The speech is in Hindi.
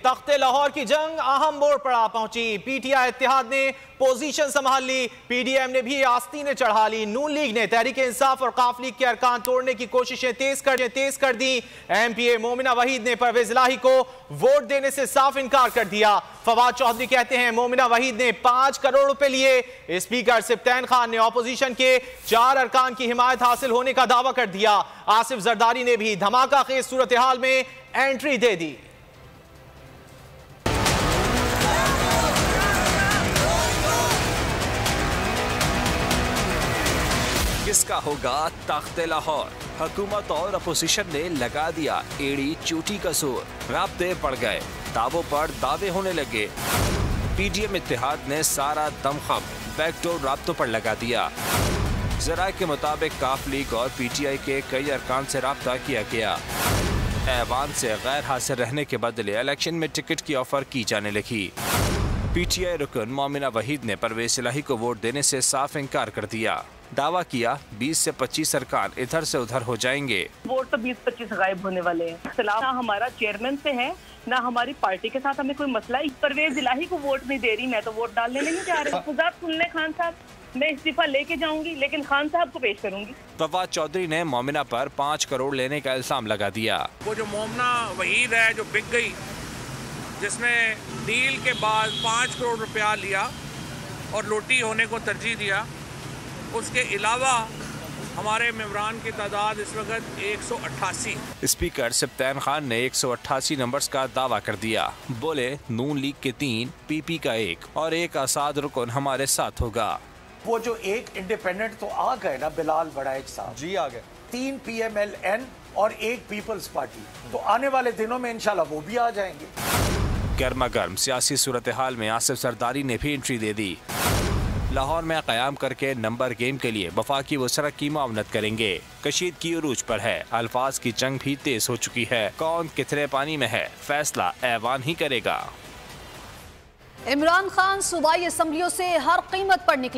तख्ते लाहौर की जंग अहम मोड़ पर आ पहुंची। पीटीआई इत्तेहाद ने पोजीशन संभाल ली, पीडीएम ने भी आस्तीनें चढ़ा ली। नून लीग ने तहरीक इंसाफ और काफ लीग के अरकान तोड़ने की कोशिशें तेज कर दी। एमपीए मोमिना वहीद ने परवेज इलाही को वोट देने से साफ इनकार कर दिया। फवाद चौधरी कहते हैं मोमिना वहीद ने 5 करोड़ रुपए लिए। स्पीकर सिब्तैन खान ने ऑपोजिशन के 4 अरकान की हिमायत हासिल होने का दावा कर दिया। आसिफ जरदारी ने भी धमाका खेज सूरत हाल में एंट्री दे दी। किसका होगा तख्ते लाहौर? हुकूमत और अपोजिशन ने लगा दिया एड़ी चूटी का जोर। राब्ते बढ़ गए, दावों पर दावे होने लगे। पीडीएम इत्तेहाद ने सारा दमखम बैकडोर राब्तों पर लगा दिया। जराये के मुताबिक काफ लीग और पीटीआई के कई अरकान से राब्ता किया गया। ऐवान से गैर हाजिर रहने के बदले इलेक्शन में टिकट की ऑफर की जाने लगी। पीटीआई रुकन मोमिना वहीद ने परवेज इलाही को वोट देने से साफ इनकार कर दिया। दावा किया 20 से 25 अरकान इधर से उधर हो जाएंगे। वोट तो 20-25 गायब होने वाले हैं। इख्तिलाफ ना हमारा चेयरमैन से है ना हमारी पार्टी के साथ हमें कोई मसला है। परवेज इलाही को वोट नहीं दे रही, मैं तो वोट डालने नहीं जा रही। खुदा सुन ले खान साहब, मैं इस्तीफा लेके जाऊंगी लेकिन खान साहब को पेश करूंगी। फवाद चौधरी ने मोमिना पर 5 करोड़ लेने का इल्जाम लगा दिया। वो जो मोमिना वहीद है जो बिक गई, जिसने डील के बाद 5 करोड़ रुपया लिया और लोटी होने को तरजीह दिया, उसके अलावा हमारे मेंबरान की तादाद इस वक्त 188। स्पीकर सिब्तैन खान ने 188 नंबर्स का दावा कर दिया। बोले नून लीग के 3, पीपी का 1 और एक आसाद रुकन हमारे साथ होगा। वो जो एक इंडिपेंडेंट तो आ गए ना, बिलाल बड़ाइच साहब जी आ गए। 3 PMLN और 1 पीपल्स पार्टी, तो आने वाले दिनों में इंशाल्लाह वो भी आ जाएंगे। गर्मा गर्म सियासी सूरत हाल में आसिफ जरदारी ने भी एंट्री दे दी। लाहौर में क़याम करके नंबर गेम के लिए वफाकी वसरत की मुआवनत करेंगे। कशीदगी उरूज पर है, अल्फाज की जंग भी तेज हो चुकी है। कौन कितने पानी में है, फैसला ऐवान ही करेगा। इमरान खान सूबाई असम्बलियों से हर कीमत पर निकले।